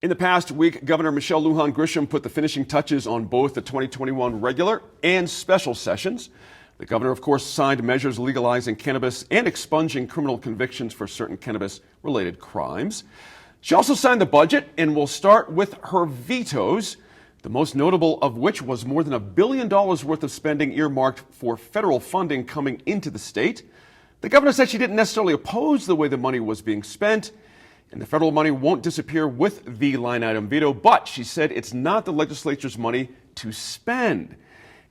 In the past week, Governor Michelle Lujan Grisham put the finishing touches on both the 2021 regular and special sessions. The governor, of course, signed measures legalizing cannabis and expunging criminal convictions for certain cannabis-related crimes. She also signed the budget, and we'll start with her vetoes, the most notable of which was more than $1 billion worth of spending earmarked for federal funding coming into the state. The governor said she didn't necessarily oppose the way the money was being spent, and the federal money won't disappear with the line item veto, but she said it's not the legislature's money to spend.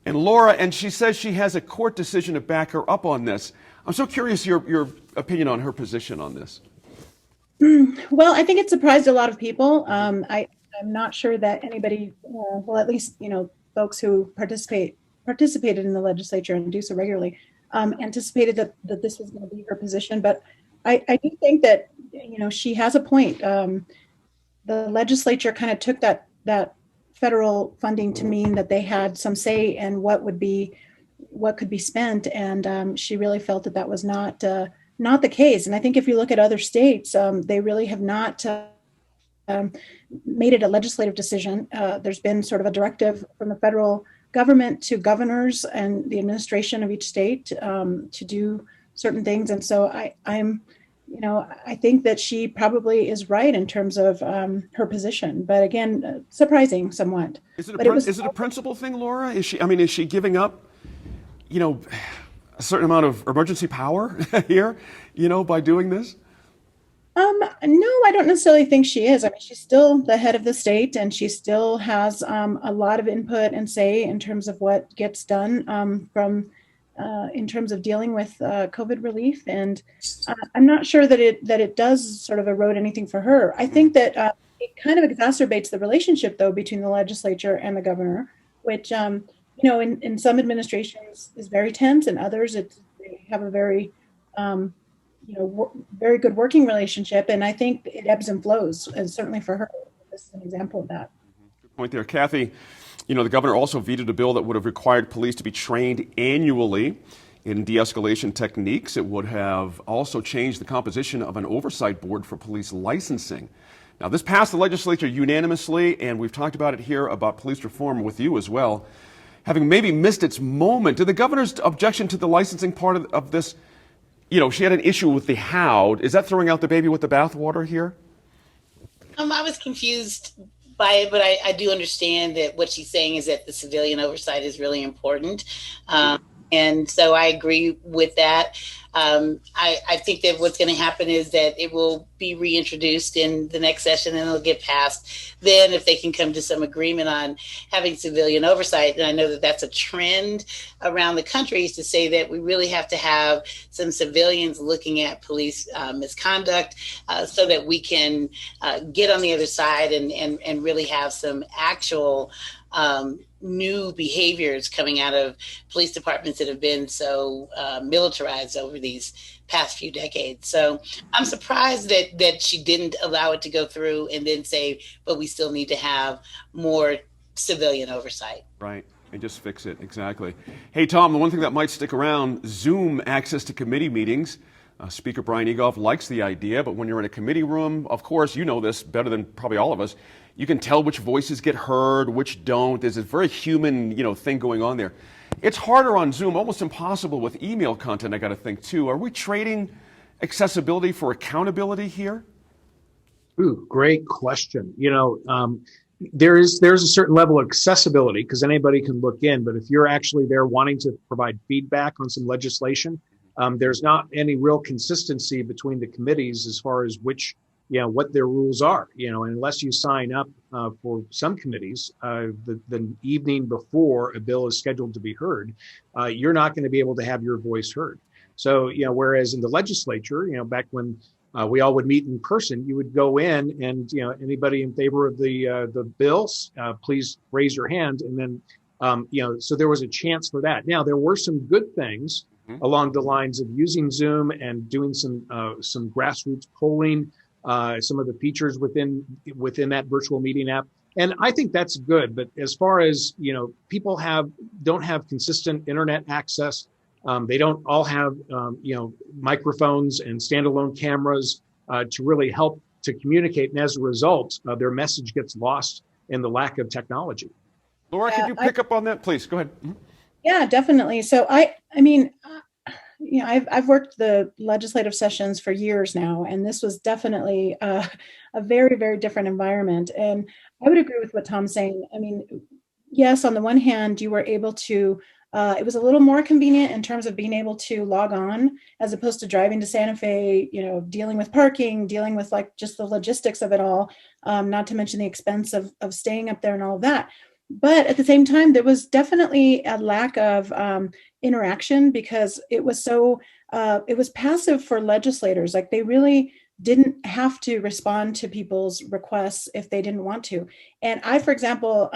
And she says she has a court decision to back her up on this. I'm so curious your opinion on her position on this. Well, I think it surprised a lot of people. I'm not sure that anybody, well, at least, folks who participated in the legislature and do so regularly, anticipated that this was going to be her position. But I do think that, she has a point. The legislature kind of took that federal funding to mean that they had some say in what could be spent. And she really felt that was not the case. And I think if you look at other states, they really have not made it a legislative decision. There's been sort of a directive from the federal government to governors and the administration of each state to do certain things. And so I think that she probably is right in terms of her position, but again, surprising somewhat. Is it a principle thing, Laura? Is she giving up, a certain amount of emergency power here, by doing this? No, I don't necessarily think she is. I mean, she's still the head of the state, and she still has a lot of input and say in terms of what gets done in terms of dealing with COVID relief. And I'm not sure that it does sort of erode anything for her. I think that it kind of exacerbates the relationship, though, between the legislature and the governor, which, in some administrations is very tense, and others they have a very very good working relationship. And I think it ebbs and flows, and certainly for her, this is an example of that. Good point there. Kathy, the governor also vetoed a bill that would have required police to be trained annually in de-escalation techniques. It would have also changed the composition of an oversight board for police licensing. Now, this passed the legislature unanimously, and we've talked about it here about police reform with you as well, having maybe missed its moment. Did the governor's objection to the licensing part of this, she had an issue with the how. Is that throwing out the baby with the bathwater here? I was confused by it, but I do understand that what she's saying is that the civilian oversight is really important. And so I agree with that. I think that what's going to happen is that it will be reintroduced in the next session, and it'll get passed. Then if they can come to some agreement on having civilian oversight, and I know that that's a trend around the country, is to say that we really have to have some civilians looking at police misconduct so that we can get on the other side and really have some actual new behaviors coming out of police departments that have been so militarized over these past few decades. So I'm surprised that she didn't allow it to go through and then say, but we still need to have more civilian oversight. Right. And just fix it. Exactly. Hey, Tom, the one thing that might stick around, Zoom access to committee meetings. Speaker Brian Egoff likes the idea, but when you're in a committee room, of course, you know this better than probably all of us, you can tell which voices get heard, which don't. There's a very human, thing going on there. It's harder on Zoom, almost impossible with email content, I got to think, too. Are we trading accessibility for accountability here? Ooh, great question. There's a certain level of accessibility because anybody can look in, but if you're actually there wanting to provide feedback on some legislation, there's not any real consistency between the committees as far as what their rules are, and unless you sign up for some committees the evening before a bill is scheduled to be heard, you're not going to be able to have your voice heard. So, whereas in the legislature, back when we all would meet in person, you would go in and, anybody in favor of the bills, please raise your hand. And then, so there was a chance for that. Now, there were some good things along the lines of using Zoom and doing some grassroots polling, some of the features within that virtual meeting app. And I think that's good. But as far as, people don't have consistent internet access. They don't all have, microphones and standalone cameras to really help to communicate. And as a result, their message gets lost in the lack of technology. Laura, could you pick up on that, please? Go ahead. Mhm. Yeah, definitely. So I mean, I've worked the legislative sessions for years now, and this was definitely a very, very different environment. And I would agree with what Tom's saying. I mean, yes, on the one hand, you were able to, it was a little more convenient in terms of being able to log on as opposed to driving to Santa Fe, dealing with parking, dealing with like just the logistics of it all, not to mention the expense of staying up there and all of that. But at the same time, there was definitely a lack of interaction because it was it was passive for legislators. Like they really didn't have to respond to people's requests if they didn't want to. And I, for example,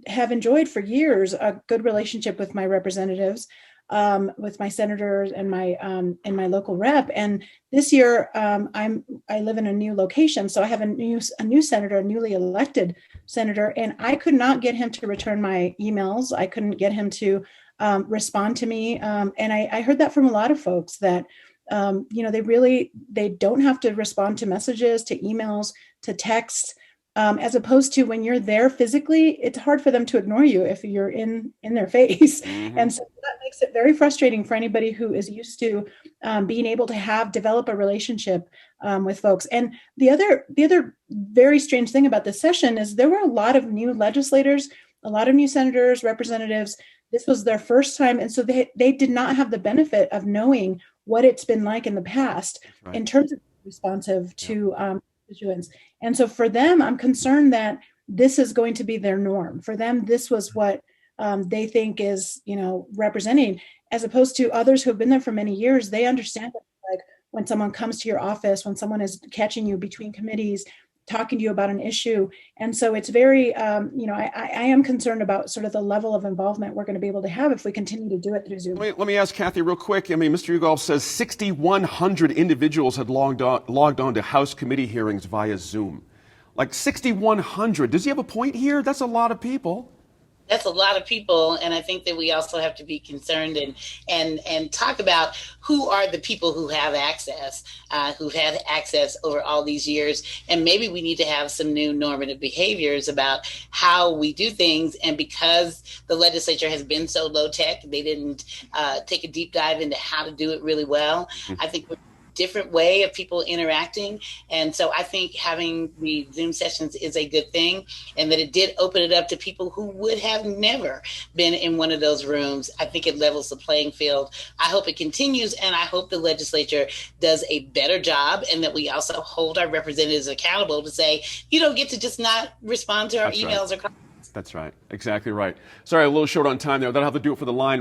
have enjoyed for years a good relationship with my representatives, with my senators and my local rep. And this year, I live in a new location, so I have a new senator, a newly elected senator, and I could not get him to return my emails. I couldn't get him to respond to me, and I heard that from a lot of folks that they don't have to respond to messages, to emails, to texts. As opposed to when you're there physically, it's hard for them to ignore you if you're in their face. Mhm. And so that makes it very frustrating for anybody who is used to being able to develop a relationship with folks. And the other very strange thing about this session is there were a lot of new legislators, a lot of new senators, representatives. This was their first time. And so they did not have the benefit of knowing what it's been like in the past Right. in terms of responsive to constituents. And so for them, I'm concerned that this is going to be their norm. For them, this was what they think is, representing, as opposed to others who have been there for many years. They understand that, like when someone comes to your office, when someone is catching you between committees, talking to you about an issue. And so it's very, I am concerned about sort of the level of involvement we're going to be able to have if we continue to do it through Zoom. Let me ask Kathy real quick. I mean, Mr. Ugalf says 6,100 individuals had logged on to House committee hearings via Zoom. Like 6,100. Does he have a point here? That's a lot of people. That's a lot of people, and I think that we also have to be concerned and talk about who are the people who have access, who've had access over all these years, and maybe we need to have some new normative behaviors about how we do things. And because the legislature has been so low tech, they didn't take a deep dive into how to do it really well. Mm-hmm. I think we're different way of people interacting. And so I think having the Zoom sessions is a good thing, and that it did open it up to people who would have never been in one of those rooms. I think it levels the playing field. I hope it continues, and I hope the legislature does a better job, and that we also hold our representatives accountable to say, you don't get to just not respond to our emails or comments. That's right. Exactly right. Sorry, a little short on time there. That'll have to do it for the line.